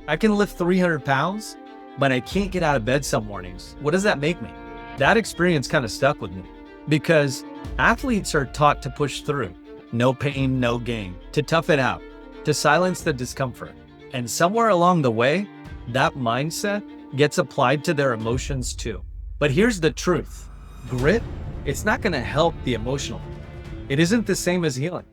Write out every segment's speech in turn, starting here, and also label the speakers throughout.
Speaker 1: I can lift 300 pounds, but I can't get out of bed some mornings. What does that make me? That experience kind of stuck with me because athletes are taught to push through. No pain, no gain, to tough it out, to silence the discomfort. And somewhere along the way, that mindset gets applied to their emotions too. But here's the truth. Grit, it's not going to help the emotional. It isn't the same as healing.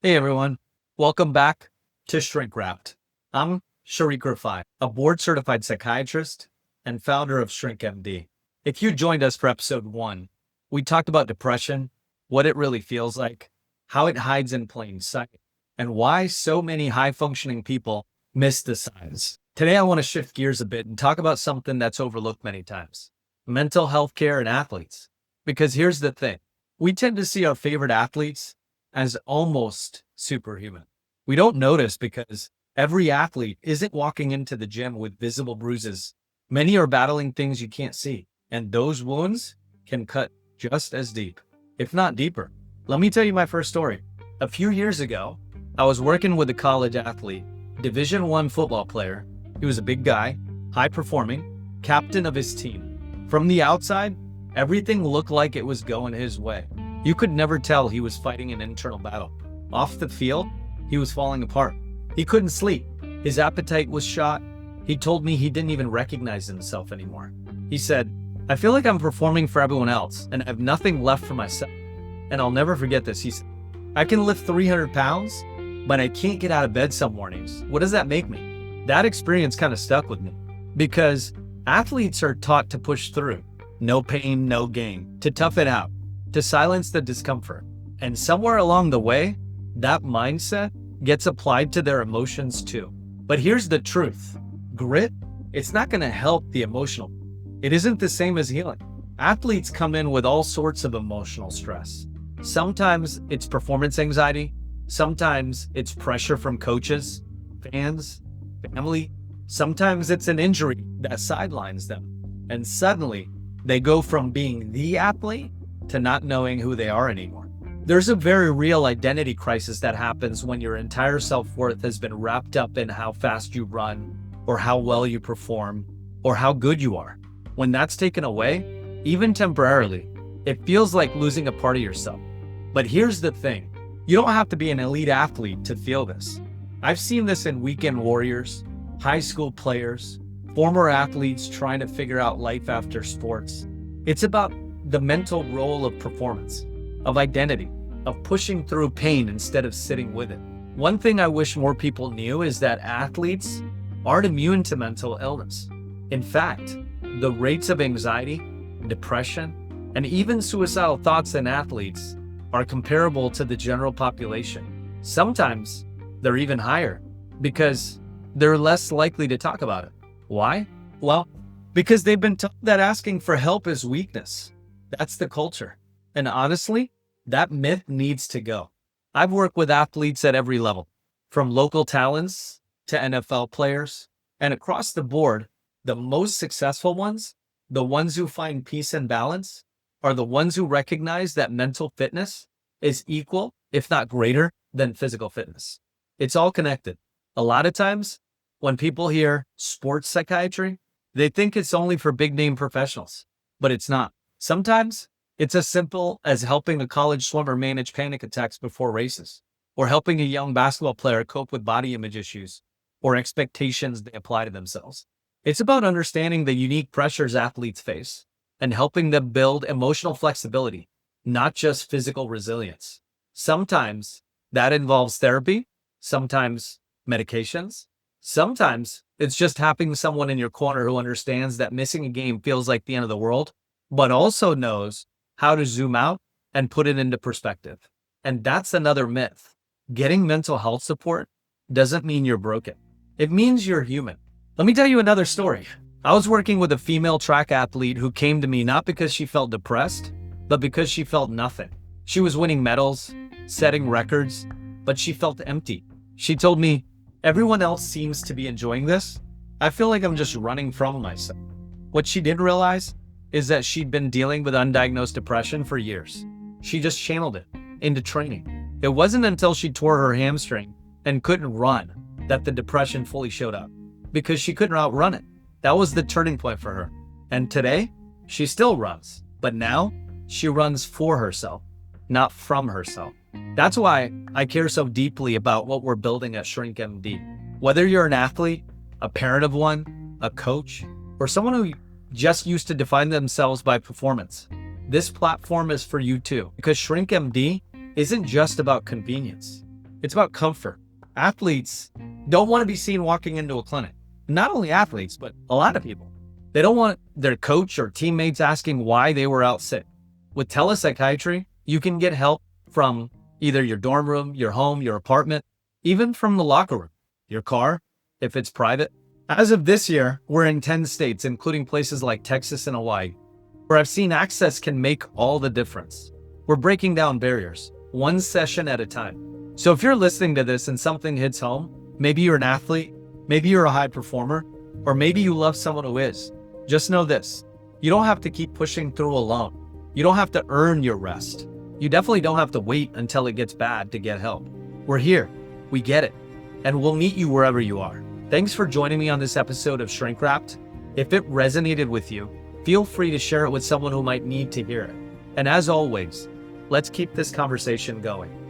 Speaker 1: Hey everyone, welcome back to Shrink Wrapped. I'm Shariq Refai, a board-certified psychiatrist and founder of Shrink MD. If you joined us for episode 1, we talked about depression, what it really feels like, how it hides in plain sight, and why so many high-functioning people miss the signs. Today, I want to shift gears a bit and talk about something that's overlooked many times: mental health care in athletes. Because here's the thing. We tend to see our favorite athletes as almost superhuman. We don't notice because every athlete isn't walking into the gym with visible bruises. Many are battling things you can't see, and those wounds can cut just as deep, if not deeper. Let me tell you my first story. A few years ago, I was working with a college athlete, Division I football player. He was a big guy, high performing, captain of his team. From the outside, everything looked like it was going his way. You could never tell he was fighting an internal battle. Off the field, he was falling apart. He couldn't sleep. His appetite was shot. He told me he didn't even recognize himself anymore. He said, "I feel like I'm performing for everyone else and I have nothing left for myself." And I'll never forget this. He said, "I can lift 300 pounds, but I can't get out of bed some mornings. What does that make me?" That experience kind of stuck with me because athletes are taught to push through. No pain, no gain, to tough it out, to silence the discomfort. And somewhere along the way, that mindset gets applied to their emotions too. But here's the truth. Grit, it's not going to help the emotional. It isn't the same as healing. Athletes come in with all sorts of emotional stress. Sometimes it's performance anxiety. Sometimes it's pressure from coaches, fans, family. Sometimes it's an injury that sidelines them. And suddenly they go from being the athlete to not knowing who they are anymore. There's a very real identity crisis that happens when your entire self-worth has been wrapped up in how fast you run, or how well you perform, or how good you are. When that's taken away, even temporarily, it feels like losing a part of yourself. But here's the thing. You don't have to be an elite athlete to feel this. I've seen this in weekend warriors, high school players, former athletes trying to figure out life after sports. It's about the mental role of performance, of identity, of pushing through pain instead of sitting with it. One thing I wish more people knew is that athletes aren't immune to mental illness. In fact, the rates of anxiety, depression, and even suicidal thoughts in athletes are comparable to the general population. Sometimes they're even higher because they're less likely to talk about it. Why? Well, because they've been taught that asking for help is weakness. That's the culture. And honestly, that myth needs to go. I've worked with athletes at every level, from local talents to NFL players, and across the board, the most successful ones, the ones who find peace and balance, are the ones who recognize that mental fitness is equal, if not greater, than physical fitness. It's all connected. A lot of times, when people hear sports psychiatry, they think it's only for big name professionals, but it's not. Sometimes it's as simple as helping a college swimmer manage panic attacks before races, or helping a young basketball player cope with body image issues or expectations they apply to themselves. It's about understanding the unique pressures athletes face and helping them build emotional flexibility, not just physical resilience. Sometimes that involves therapy, sometimes medications, sometimes it's just having someone in your corner who understands that missing a game feels like the end of the world, but also knows how to zoom out and put it into perspective. And that's another myth. Getting mental health support doesn't mean you're broken. It means you're human. Let me tell you another story. I was working with a female track athlete who came to me not because she felt depressed, but because she felt nothing. She was winning medals, setting records, but she felt empty. She told me, "Everyone else seems to be enjoying this. I feel like I'm just running from myself." What she didn't realize is that she'd been dealing with undiagnosed depression for years. She just channeled it into training. It wasn't until she tore her hamstring and couldn't run that the depression fully showed up because she couldn't outrun it. That was the turning point for her. And today, she still runs, but now she runs for herself, not from herself. That's why I care so deeply about what we're building at Shrink MD. Whether you're an athlete, a parent of one, a coach, or someone who just used to define themselves by performance, this platform is for you too. Because Shrink MD isn't just about convenience. It's about comfort. Athletes don't want to be seen walking into a clinic. Not only athletes, but a lot of people. They don't want their coach or teammates asking why they were out sick. With telepsychiatry, you can get help from either your dorm room, your home, your apartment, even from the locker room, your car, if it's private. As of this year, we're in 10 states, including places like Texas and Hawaii, where I've seen access can make all the difference. We're breaking down barriers, one session at a time. So if you're listening to this and something hits home, maybe you're an athlete, maybe you're a high performer, or maybe you love someone who is, just know this: you don't have to keep pushing through alone. You don't have to earn your rest. You definitely don't have to wait until it gets bad to get help. We're here, we get it, and we'll meet you wherever you are. Thanks for joining me on this episode of Shrink Wrapped. If it resonated with you, feel free to share it with someone who might need to hear it. And as always, let's keep this conversation going.